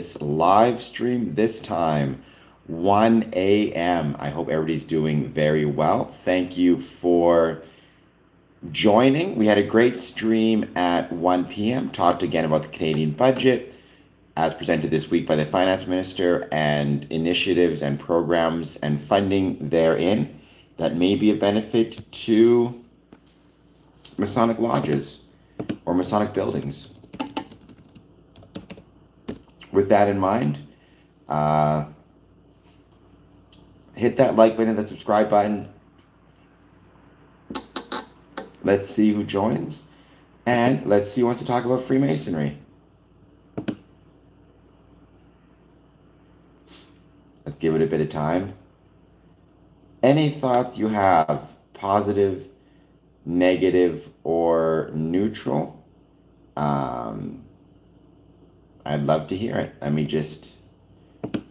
this live stream this time, 1 a.m. I hope everybody's doing very well. Thank you for joining. We had a great stream at 1 p.m. Talked again about the Canadian budget as presented this week by the Finance Minister and initiatives and programs and funding therein that may be a benefit to Masonic lodges or Masonic buildings. With that in mind, hit that like button, that subscribe button. Let's see who joins, and let's see who wants to talk about Freemasonry. Let's give it a bit of time. Any thoughts you have, positive, negative, or neutral? I'd love to hear it. Let me just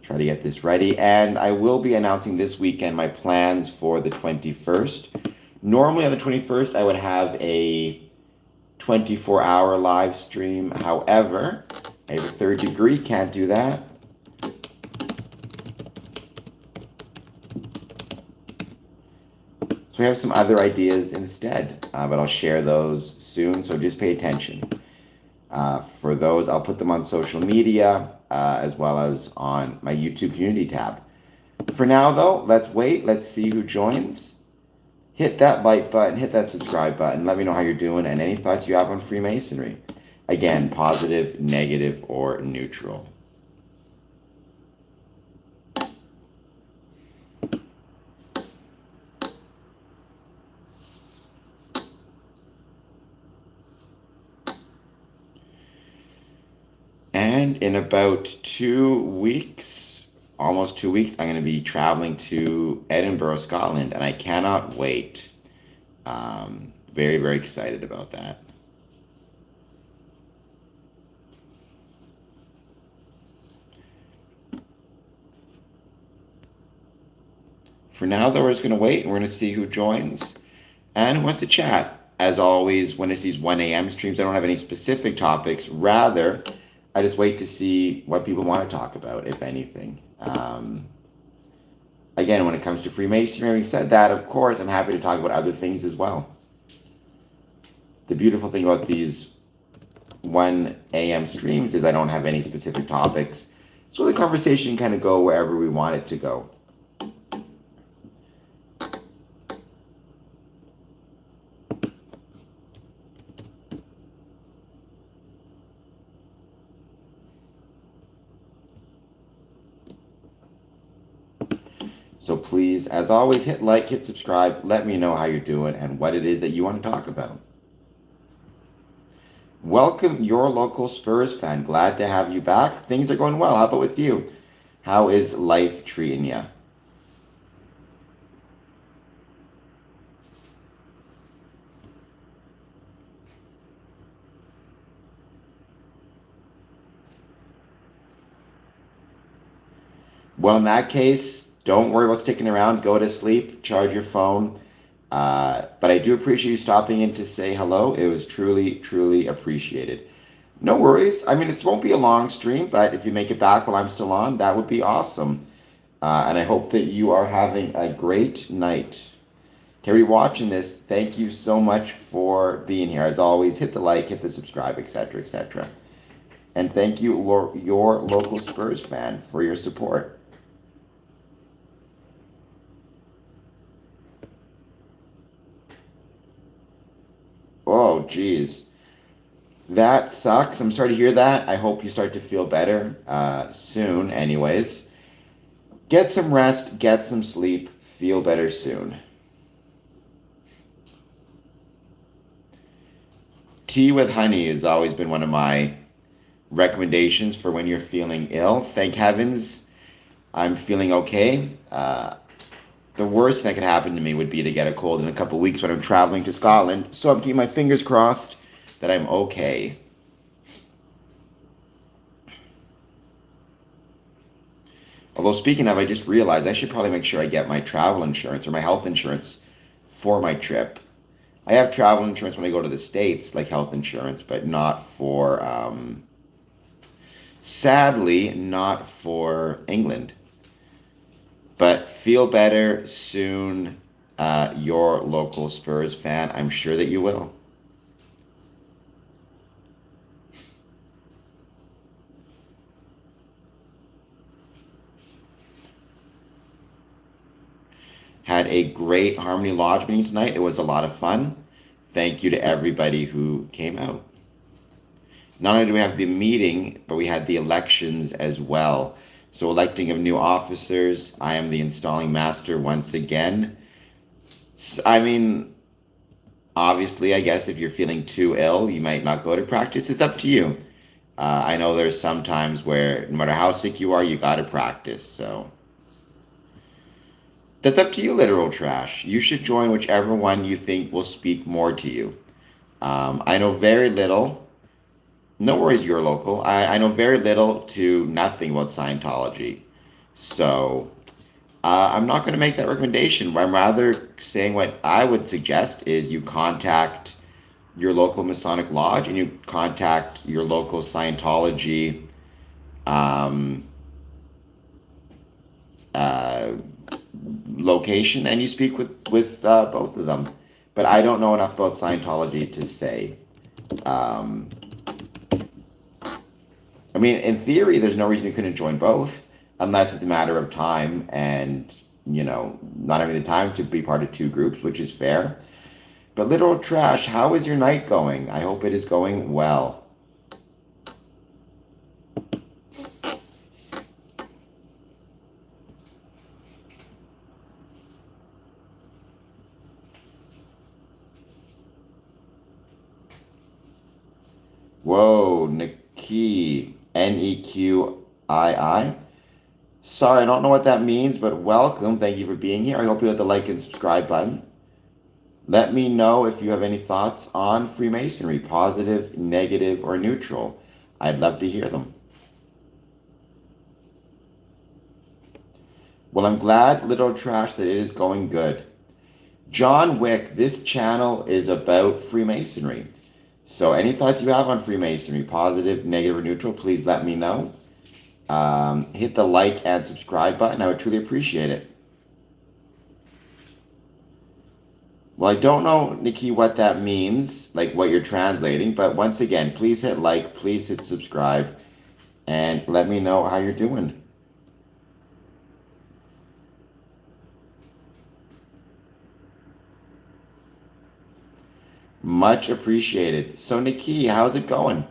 try to get this ready. And I will be announcing this weekend my plans for the 21st. Normally on the 21st, I would have a 24-hour live stream. However, I have a third degree, can't do that. So I have some other ideas instead, but I'll share those soon, so just pay attention. For those, I'll put them on social media as well as on my YouTube community tab. For now, though, let's wait. Let's see who joins. Hit that like button, hit that subscribe button. Let me know how you're doing and any thoughts you have on Freemasonry. Again, positive, negative, or neutral. And in about 2 weeks, almost 2 weeks, I'm going to be traveling to Edinburgh, Scotland, and I cannot wait. Very, very excited about that. For now, though, we're just going to wait, and we're going to see who joins and who wants to chat. As always, when it's these 1 a.m. streams, I don't have any specific topics. Rather, I just wait to see what people want to talk about, if anything. Again, when it comes to Freemasonry, having said that, of course, I'm happy to talk about other things as well. The beautiful thing about these 1 a.m. streams is I don't have any specific topics. So the conversation can kind of go wherever we want it to go. So please, as always, hit like, hit subscribe, let me know how you're doing and what it is that you want to talk about. Welcome, your local Spurs fan. Glad to have you back. Things are going well. How about with you? How is life treating you? Well, in that case, don't worry about sticking around. Go to sleep, charge your phone. But I do appreciate you stopping in to say hello. It was truly, truly appreciated. No worries. I mean, it won't be a long stream, but if you make it back while I'm still on, that would be awesome. And I hope that you are having a great night. To everybody watching this, thank you so much for being here. As always, hit the like, hit the subscribe, etc., etc. And thank you, your local Spurs fan, for your support. Oh, geez. That sucks. I'm sorry to hear that. I hope you start to feel better soon, anyways. Get some rest, get some sleep, feel better soon. Tea with honey has always been one of my recommendations for when you're feeling ill. Thank heavens I'm feeling okay. The worst thing that could happen to me would be to get a cold in a couple of weeks when I'm traveling to Scotland. So I'm keeping my fingers crossed that I'm okay. Although speaking of, I just realized I should probably make sure I get my travel insurance or my health insurance for my trip. I have travel insurance when I go to the States, like health insurance, but not for Sadly, not for England. But feel better soon, your local Spurs fan. I'm sure that you will. Had a great Harmony Lodge meeting tonight. It was a lot of fun. Thank you to everybody who came out. Not only do we have the meeting, but we had the elections as well. So, electing of new officers. I am the installing master once again. I mean, obviously, I guess if you're feeling too ill, you might not go to practice. It's up to you. I know there's some times where no matter how sick you are, you got to practice. So that's up to you, literal trash. You should join whichever one you think will speak more to you. I know very little. No worries, you're local. I know very little to nothing about Scientology. So I'm not going to make that recommendation. I'm rather saying what I would suggest is you contact your local Masonic Lodge and you contact your local Scientology um, uh, location and you speak with both of them. But I don't know enough about Scientology to say. I mean, in theory, there's no reason you couldn't join both, unless it's a matter of time and, not having the time to be part of two groups, which is fair. But literal trash, how is your night going? I hope it is going well. Whoa, Nikki, Neqii. Sorry, I don't know what that means, but welcome. Thank you for being here. I hope you hit the like and subscribe button. Let me know if you have any thoughts on Freemasonry, positive, negative, or neutral. I'd love to hear them. Well, I'm glad, little trash, that it is going good. John Wick, this channel is about Freemasonry. So any thoughts you have on Freemasonry, positive, negative, or neutral, please let me know. Hit the like and subscribe button. I would truly appreciate it. Well, I don't know, Nikki, what that means, like what you're translating, but once again, please hit like, please hit subscribe, and let me know how you're doing. Much appreciated. So, Nikki, how's it going?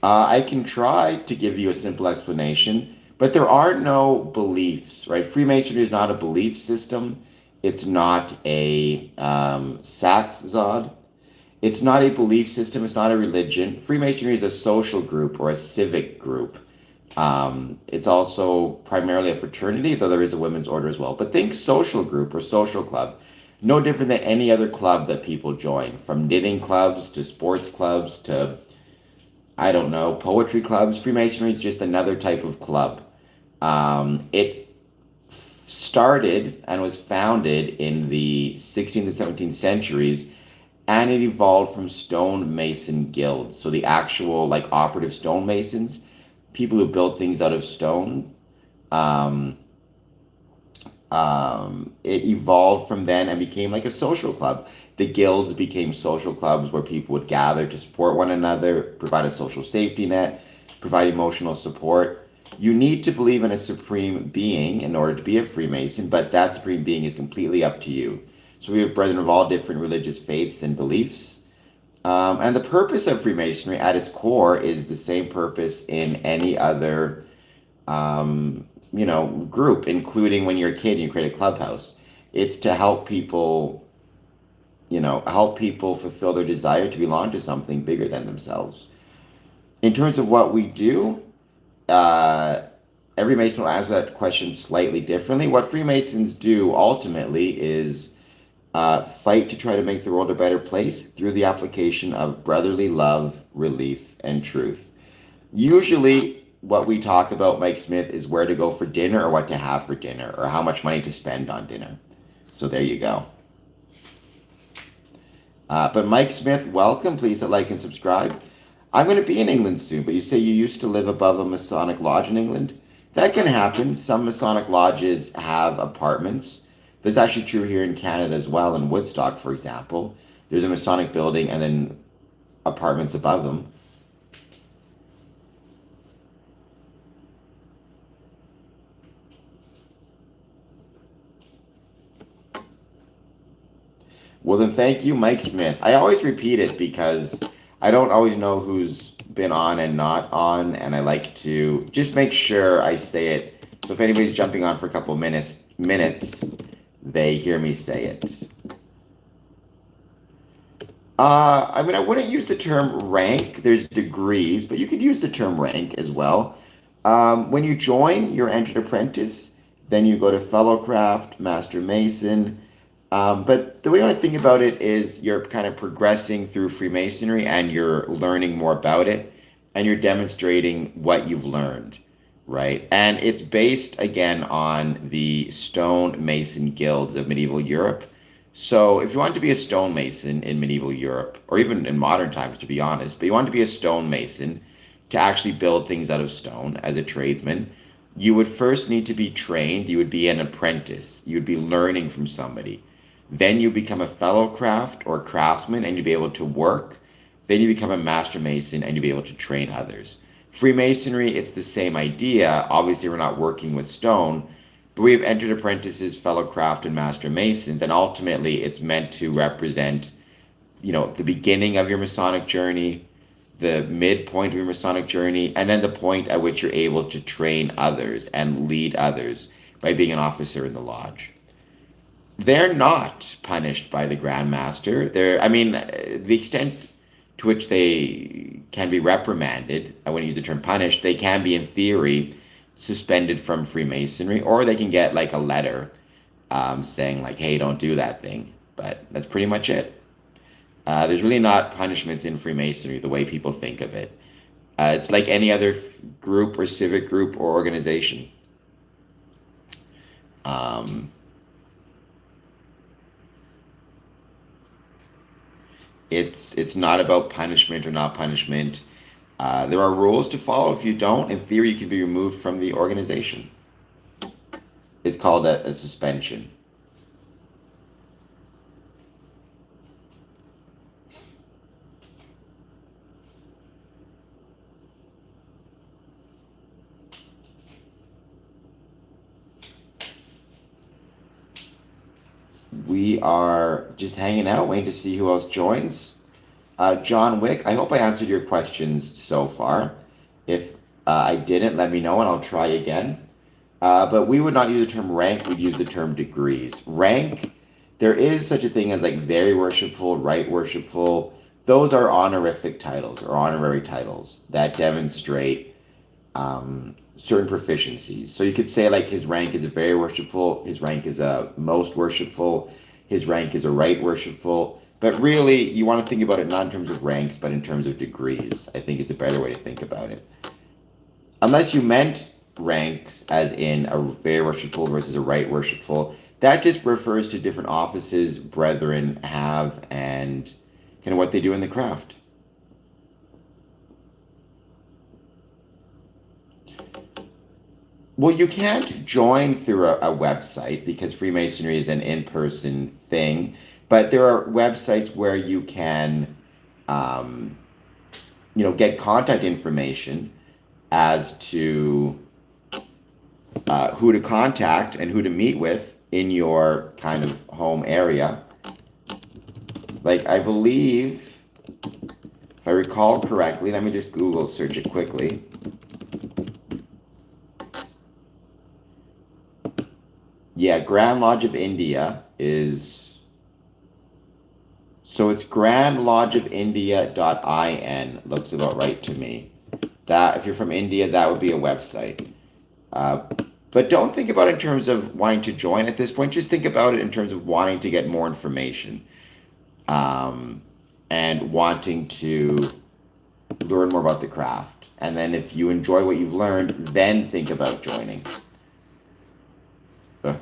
I can try to give you a simple explanation, but there are no beliefs, right? Freemasonry is not a belief system. It's not a Saxzod. It's not a belief system. It's not a religion. Freemasonry is a social group or a civic group. It's also primarily a fraternity, though there is a women's order as well. But think social group or social club. No different than any other club that people join, from knitting clubs to sports clubs to, I don't know, poetry clubs. Freemasonry is just another type of club. It started and was founded in the 16th and 17th centuries, and it evolved from stonemason guilds. So the actual, like, operative stonemasons, people who built things out of stone. It evolved from then and became like a social club. The guilds became social clubs where people would gather to support one another, provide a social safety net, provide emotional support. You need to believe in a supreme being in order to be a Freemason, but that supreme being is completely up to you. So we have brethren of all different religious faiths and beliefs. And the purpose of Freemasonry at its core is the same purpose in any other, group, including when you're a kid and you create a clubhouse. It's to help people, fulfill their desire to belong to something bigger than themselves. In terms of what we do, every Mason will answer that question slightly differently. What Freemasons do ultimately is fight to try to make the world a better place through the application of brotherly love, relief, and truth. Usually, what we talk about, Mike Smith, is where to go for dinner or what to have for dinner or how much money to spend on dinner. So there you go. But Mike Smith, welcome. Please hit like and subscribe. I'm going to be in England soon, but you say you used to live above a Masonic lodge in England? That can happen. Some Masonic lodges have apartments. That's actually true here in Canada as well, in Woodstock, for example. There's a Masonic building and then apartments above them. Well, then thank you, Mike Smith. I always repeat it because I don't always know who's been on and not on, and I like to just make sure I say it. So if anybody's jumping on for a couple minutes, they hear me say it. I mean, I wouldn't use the term rank. There's degrees, but you could use the term rank as well. When you join, you're entered apprentice. Then you go to fellowcraft, master mason. But the way I want to think about it is you're kind of progressing through Freemasonry and you're learning more about it and you're demonstrating what you've learned, right? And it's based again on the stone mason guilds of medieval Europe. So if you want to be a stonemason in medieval Europe, or even in modern times, to be honest, but you want to be a stonemason to actually build things out of stone as a tradesman, you would first need to be trained. You would be an apprentice. You would be learning from somebody. Then you become a fellow craft or craftsman and you'd be able to work. Then you become a master mason and you'll be able to train others. Freemasonry, it's the same idea. Obviously, we're not working with stone, but we have entered apprentices, fellow craft, and master masons, and ultimately it's meant to represent, the beginning of your Masonic journey, the midpoint of your Masonic journey, and then the point at which you're able to train others and lead others by being an officer in the lodge. They're not punished by the Grand Master. The extent to which they can be reprimanded, I wouldn't use the term punished, they can be, in theory, suspended from Freemasonry, or they can get like a letter saying like, hey, don't do that thing. But that's pretty much it. There's really not punishments in Freemasonry the way people think of it. It's like any other group or civic group or organization. It's not about punishment or not punishment. There are rules to follow. If you don't, in theory, you can be removed from the organization. It's called a suspension. We are just hanging out, waiting to see who else joins. John Wick, I hope I answered your questions so far. If I didn't, let me know and I'll try again. But we would not use the term rank, we'd use the term degrees. Rank, there is such a thing as like very worshipful, right worshipful. Those are honorific titles or honorary titles that demonstrate certain proficiencies. So you could say like his rank is a very worshipful, his rank is a most worshipful, his rank is a right worshipful. But really, you want to think about it not in terms of ranks, but in terms of degrees, I think is a better way to think about it. Unless you meant ranks as in a very worshipful versus a right worshipful, that just refers to different offices brethren have and kind of what they do in the craft. Well, you can't join through a website because Freemasonry is an in-person thing, but there are websites where you can, get contact information as to who to contact and who to meet with in your kind of home area. Like, I believe, if I recall correctly, let me just Google search it quickly. Yeah, Grand Lodge of India is, so it's grandlodgeofindia.in, looks about right to me. That, if you're from India, that would be a website. But don't think about it in terms of wanting to join at this point. Just think about it in terms of wanting to get more information and wanting to learn more about the craft. And then if you enjoy what you've learned, then think about joining.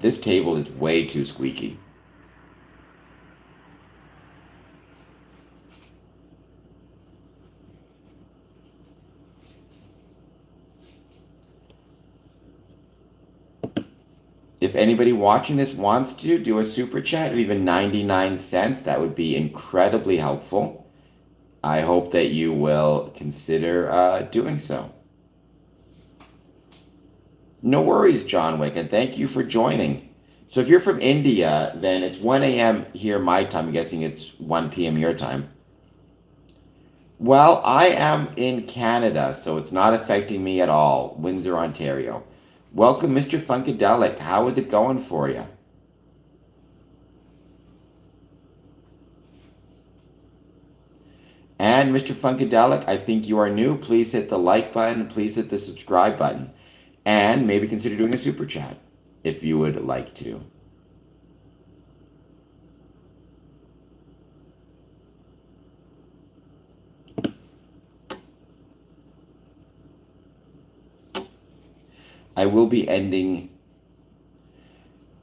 This table is way too squeaky. If anybody watching this wants to do a super chat of even 99 cents, that would be incredibly helpful. I hope that you will consider doing so. No worries, John Wick, and thank you for joining. So if you're from India, then it's 1 a.m. here my time. I'm guessing it's 1 p.m. your time. Well, I am in Canada, so it's not affecting me at all. Windsor, Ontario. Welcome, Mr. Funkadelic. How is it going for you? And Mr. Funkadelic, I think you are new. Please hit the like button. Please hit the subscribe button. And maybe consider doing a super chat if you would like to. I will be ending.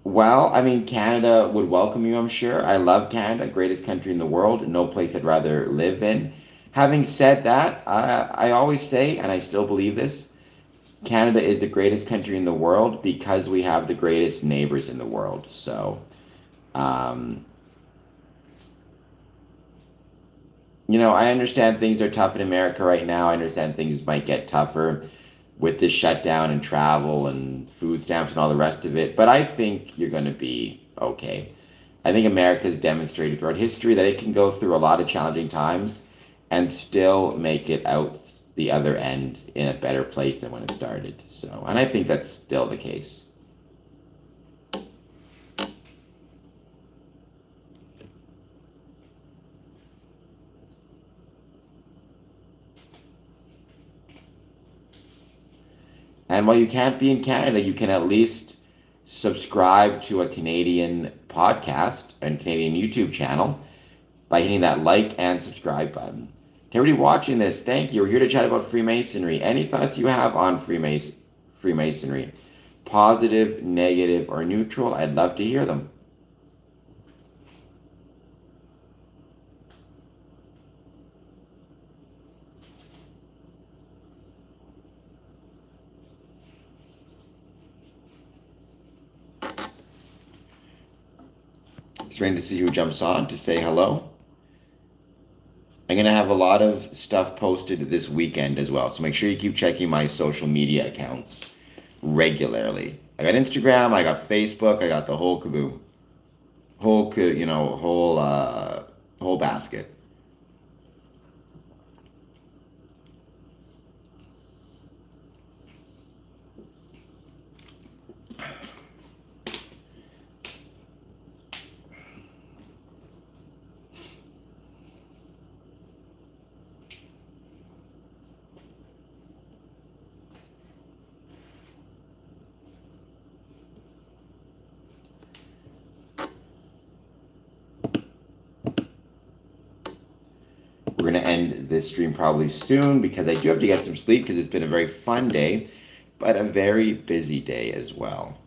Well, I mean, Canada would welcome you, I'm sure. I love Canada, greatest country in the world, no place I'd rather live in. Having said that, I always say, and I still believe this, Canada is the greatest country in the world because we have the greatest neighbors in the world. So, I understand things are tough in America right now. I understand things might get tougher with this shutdown and travel and food stamps and all the rest of it. But I think you're going to be okay. I think America has demonstrated throughout history that it can go through a lot of challenging times and still make it out the other end in a better place than when it started. So, and I think that's still the case. And while you can't be in Canada, you can at least subscribe to a Canadian podcast and Canadian YouTube channel by hitting that like and subscribe button. To everybody watching this, thank you. We're here to chat about Freemasonry. Any thoughts you have on Freemasonry? Positive, negative, or neutral? I'd love to hear them. It's ready to see who jumps on to say hello. I'm going to have a lot of stuff posted this weekend as well. So make sure you keep checking my social media accounts regularly. I got Instagram, I got Facebook, I got the whole caboodle. Whole basket. We're going to end this stream probably soon because I do have to get some sleep because it's been a very fun day, but a very busy day as well.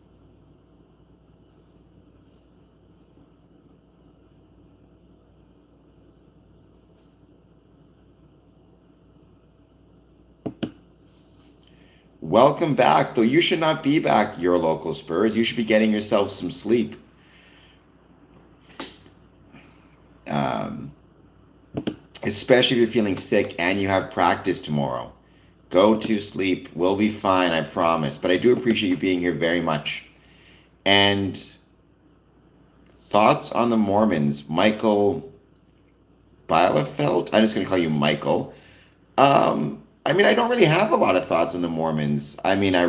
Welcome back, though you should not be back, your local Spurs. You should be getting yourself some sleep. Especially if you're feeling sick and you have practice tomorrow. Go to sleep. We'll be fine, I promise. But I do appreciate you being here very much. And thoughts on the Mormons? Michael Bielefeld? I'm just going to call you Michael. I mean, I don't really have a lot of thoughts on the Mormons. I mean, I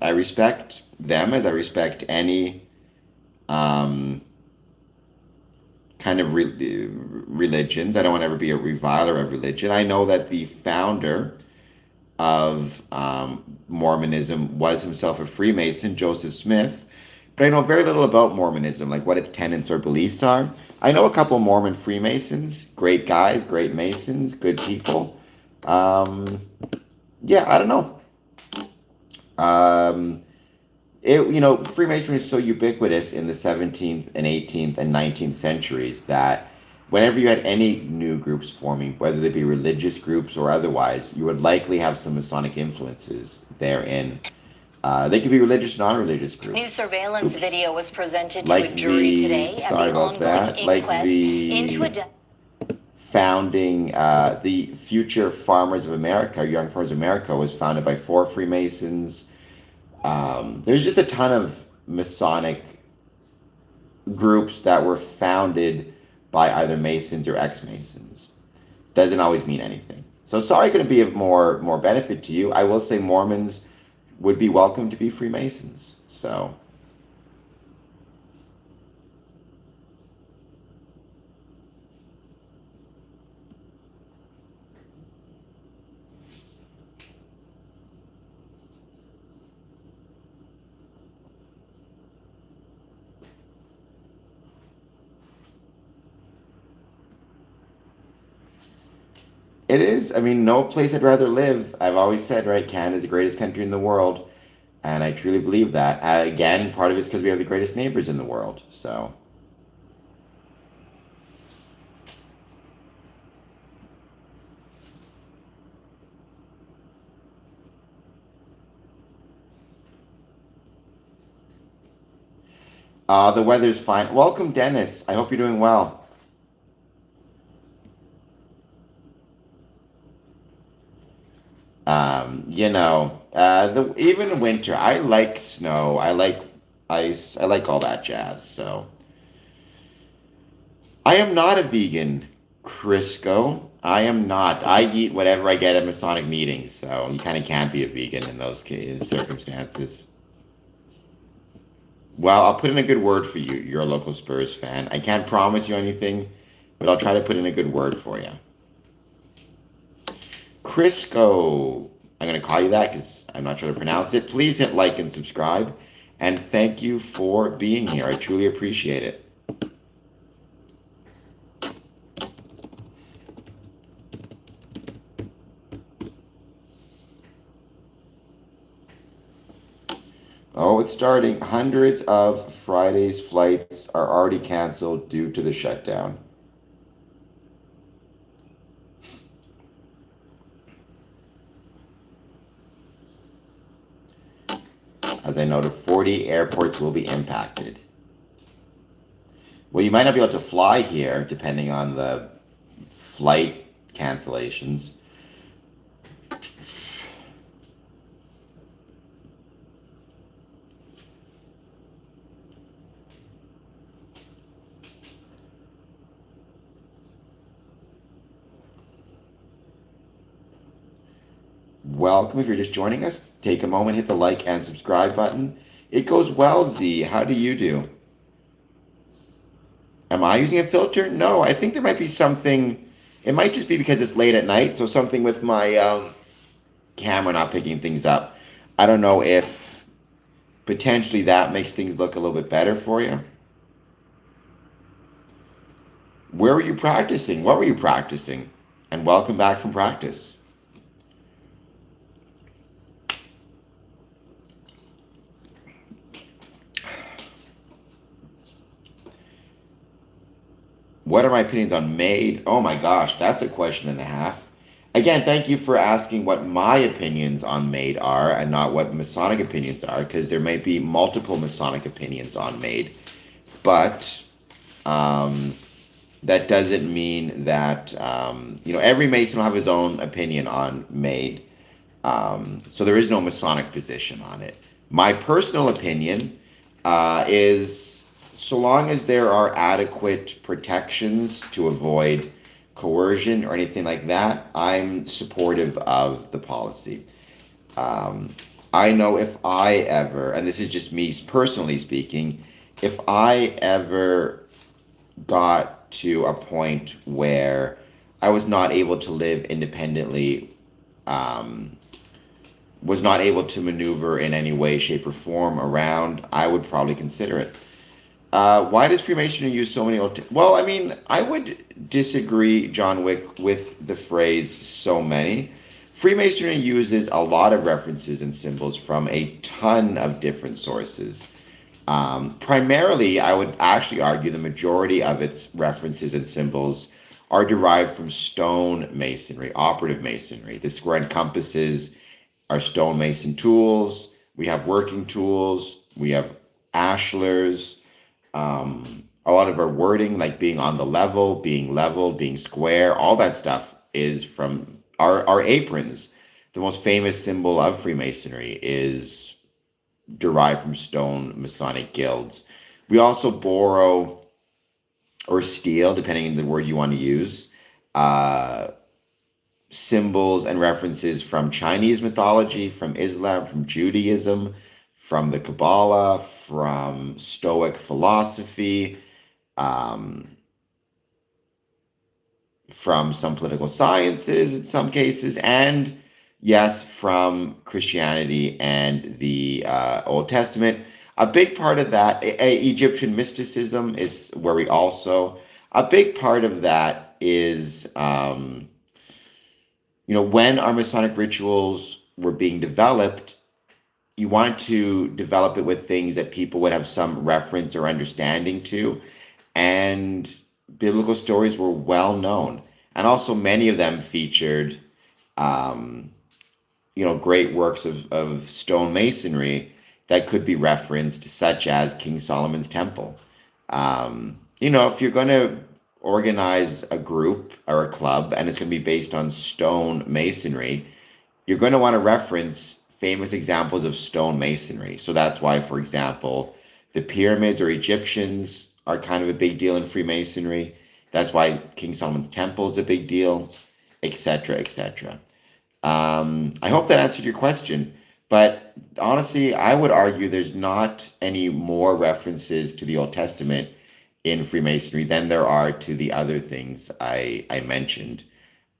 respect them as I respect any kind of religions. I don't want to ever be a reviler of religion. I know that the founder of Mormonism was himself a Freemason, Joseph Smith, but I know very little about Mormonism, like what its tenets or beliefs are. I know a couple Mormon Freemasons, great guys, great Masons, good people. Yeah, I don't know. Freemasonry is so ubiquitous in the 17th and 18th and 19th centuries that whenever you had any new groups forming, whether they be religious groups or otherwise, you would likely have some Masonic influences therein. They could be religious, non-religious groups. New surveillance video was presented to Like a jury today at sorry the about that. ongoing Like inquest into a founding, the Future Farmers of America, Young Farmers of America, was founded by 4 Freemasons. There's just a ton of Masonic groups that were founded by either Masons or ex-Masons. Doesn't always mean anything. So sorry I couldn't be of more benefit to you. I will say Mormons would be welcome to be Freemasons. So it is. I mean, no place I'd rather live. I've always said, right, Canada's the greatest country in the world. And I truly believe that. Again, part of it's because we have the greatest neighbors in the world. So, the weather's fine. Welcome, Dennis. I hope you're doing well. Even winter, I like snow. I like ice. I like all that jazz. So, I am not a vegan, Crisco. I am not. I eat whatever I get at Masonic meetings. So you kind of can't be a vegan in those circumstances. Well, I'll put in a good word for you. You're a local Spurs fan. I can't promise you anything, but I'll try to put in a good word for you. Crisco. I'm going to call you that because I'm not sure to pronounce it. Please hit like and subscribe. And thank you for being here. I truly appreciate it. Oh, it's starting. Hundreds of Friday's flights are already canceled due to the shutdown. As I noted, 40 airports will be impacted. Well, you might not be able to fly here, depending on the flight cancellations. Welcome. If you're just joining us, take a moment, hit the like and subscribe button. It goes well, Z. How do you do? Am I using a filter? No, I think there might be something. It might just be because it's late at night, so something with my camera not picking things up. I don't know if potentially that makes things look a little bit better for you. Where were you practicing? What were you practicing? And welcome back from practice. What are my opinions on MAID? Oh my gosh, that's a question and a half. Again, thank you for asking what my opinions on MAID are and not what Masonic opinions are, because there might be multiple Masonic opinions on MAID. But that doesn't mean that, every Mason will have his own opinion on MAID. So there is no Masonic position on it. My personal opinion is, so long as there are adequate protections to avoid coercion or anything like that, I'm supportive of the policy. I know if I ever, and this is just me personally speaking, if I ever got to a point where I was not able to live independently, was not able to maneuver in any way, shape, or form around, I would probably consider it. Why does Freemasonry use so many old... Well, I mean, I would disagree, John Wick, with the phrase so many. Freemasonry uses a lot of references and symbols from a ton of different sources. Primarily, I would actually argue the majority of its references and symbols are derived from stone masonry, operative masonry. The square and compasses are stonemason tools. We have working tools. We have ashlars. A lot of our wording, like being on the level, being level, being square, all that stuff is from our aprons. The most famous symbol of Freemasonry is derived from stone Masonic guilds. We also borrow or steal, depending on the word you want to use, uh, symbols and references from Chinese mythology, from Islam, from Judaism, from the Kabbalah, from Stoic philosophy, um, from some political sciences in some cases, and yes, from Christianity and the Old Testament. A big part of that, Egyptian mysticism is where we also, a big part of that is, when our Masonic rituals were being developed, you wanted to develop it with things that people would have some reference or understanding to. And biblical stories were well known. And also, many of them featured, um, great works of stonemasonry that could be referenced, such as King Solomon's Temple. If you're going to organize a group or a club and it's going to be based on stone masonry, you're going to want to reference famous examples of stone masonry. So that's why, for example, the pyramids or Egyptians are kind of a big deal in Freemasonry. That's why King Solomon's Temple is a big deal, etc., etc. I hope that answered your question. But honestly, I would argue there's not any more references to the Old Testament in Freemasonry than there are to the other things I mentioned.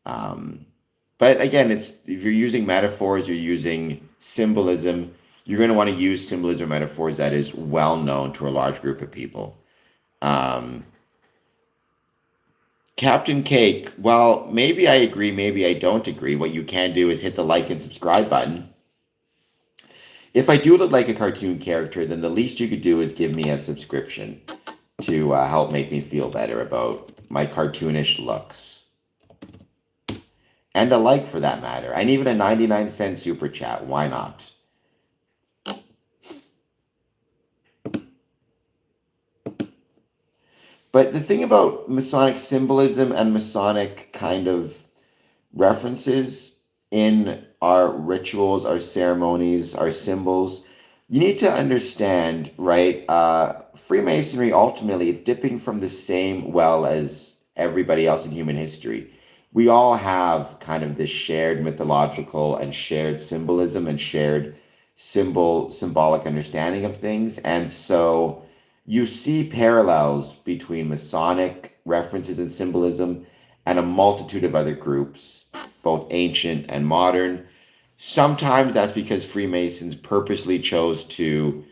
But again, if you're using metaphors, you're using symbolism, you're going to want to use symbolism or metaphors that is well known to a large group of people. Captain Cake, well, maybe I agree, maybe I don't agree. What you can do is hit the like and subscribe button. If I do look like a cartoon character, then the least you could do is give me a subscription to help make me feel better about my cartoonish looks. And a like, for that matter. And even a 99-cent super chat. Why not? But the thing about Masonic symbolism and Masonic kind of references in our rituals, our ceremonies, our symbols, you need to understand, right? Freemasonry, ultimately, it's dipping from the same well as everybody else in human history. We all have kind of this shared mythological and shared symbolism and shared symbolic understanding of things. And so you see parallels between Masonic references and symbolism and a multitude of other groups, both ancient and modern. Sometimes that's because Freemasons purposely chose to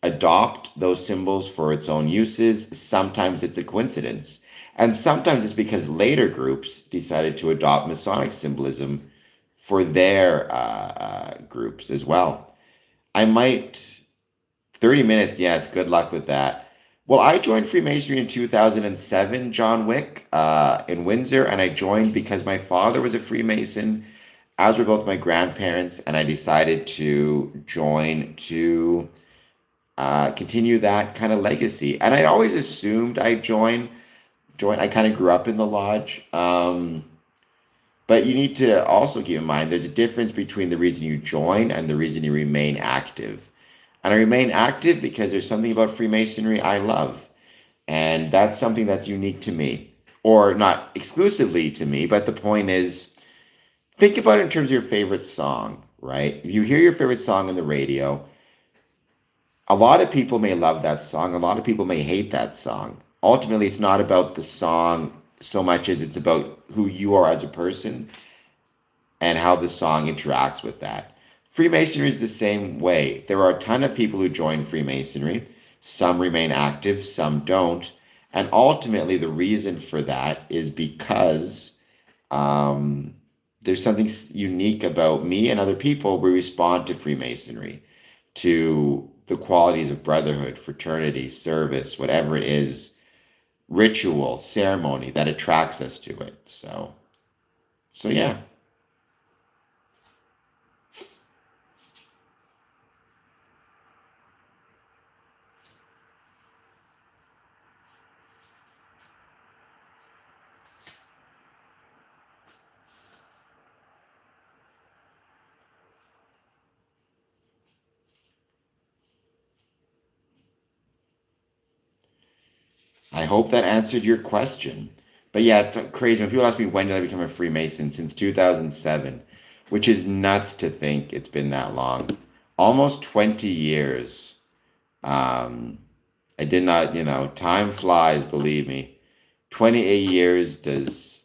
adopt those symbols for its own uses. Sometimes it's a coincidence. And sometimes it's because later groups decided to adopt Masonic symbolism for their groups as well. 30 minutes, yes, good luck with that. Well, I joined Freemasonry in 2007, John Wick, in Windsor, and I joined because my father was a Freemason, as were both my grandparents, and I decided to join to continue that kind of legacy. And I'd always assumed I'd join. I kind of grew up in the lodge. But you need to also keep in mind there's a difference between the reason you join and the reason you remain active. And I remain active because there's something about Freemasonry I love. And that's something that's unique to me. Or not exclusively to me, but the point is, think about it in terms of your favorite song, right? If you hear your favorite song on the radio, a lot of people may love that song. A lot of people may hate that song. Ultimately, it's not about the song so much as it's about who you are as a person and how the song interacts with that. Freemasonry is the same way. There are a ton of people who join Freemasonry. Some remain active, some don't. And ultimately, the reason for that is because there's something unique about me and other people. We respond to Freemasonry, to the qualities of brotherhood, fraternity, service, whatever it is, ritual, ceremony that attracts us to it. So yeah. hope that answered your question. But yeah, it's crazy when people ask me when did I become a Freemason, since 2007, which is nuts to think it's been that long. Almost 20 years. I did not, time flies, believe me. 28 years does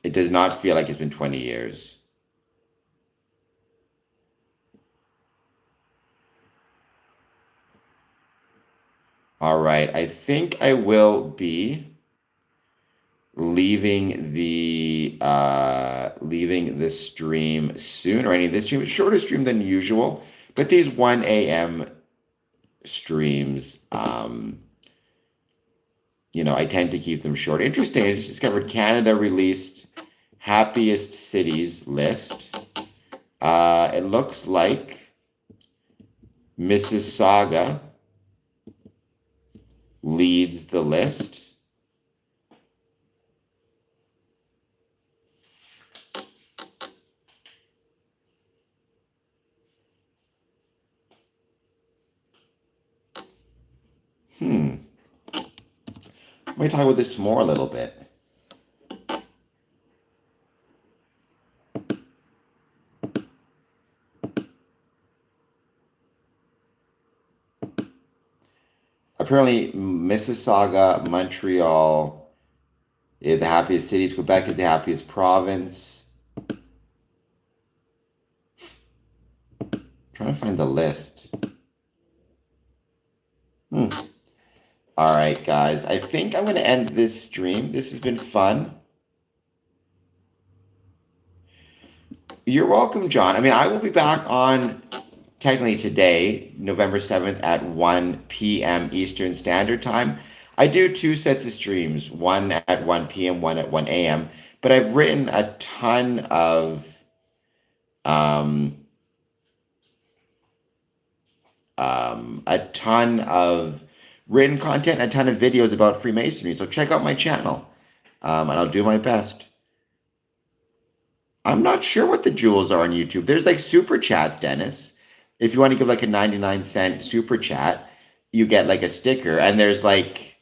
not feel like it's been 20 years. All right, I think I will be leaving the stream soon, or ending this stream. It's shorter stream than usual, but these 1 a.m. streams, I tend to keep them short. Interesting, I just discovered Canada released happiest cities list. It looks like Mississauga leads the list. Let me talk about this more a little bit. Apparently, Mississauga, Montreal is the happiest cities. Quebec is the happiest province. I'm trying to find the list. All right, guys. I think I'm going to end this stream. This has been fun. You're welcome, John. I mean, I will be back on technically today, November 7th at 1 p.m. Eastern Standard Time. I do 2 sets of streams, one at 1 p.m., one at 1 a.m. But I've written a ton of written content, a ton of videos about Freemasonry. So check out my channel, and I'll do my best. I'm not sure what the jewels are on YouTube. There's like super chats, Dennis. If you want to give like a 99-cent super chat, you get like a sticker. And there's like,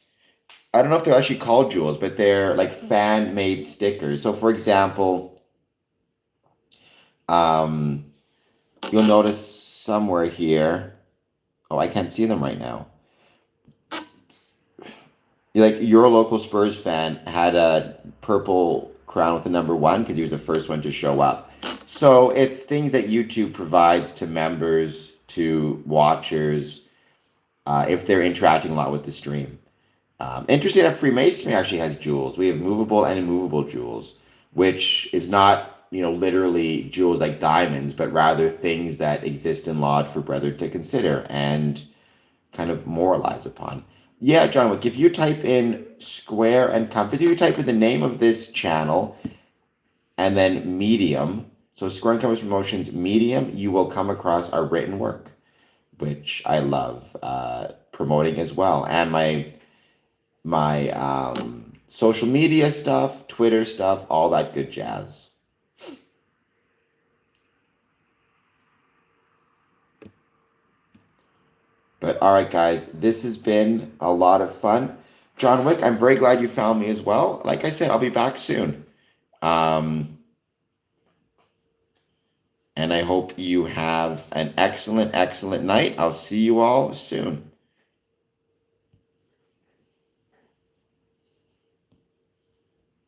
I don't know if they're actually called jewels, but they're like fan-made stickers. So for example, you'll notice somewhere here. Oh, I can't see them right now. Like your local Spurs fan had a purple crown with the number 1 because he was the first one to show up. So it's things that YouTube provides to members, to watchers, if they're interacting a lot with the stream. Interesting that Freemasonry actually has jewels. We have movable and immovable jewels, which is not, literally jewels like diamonds, but rather things that exist in law for brethren to consider and kind of moralize upon. Yeah, John Wick, if you type in square and compass, if you type in the name of this channel and then medium, so square and compass promotions medium, you will come across our written work, which I love promoting as well. And my social media stuff, Twitter stuff, all that good jazz. But all right, guys, this has been a lot of fun. John Wick, I'm very glad you found me as well. Like I said, I'll be back soon. And I hope you have an excellent, excellent night. I'll see you all soon.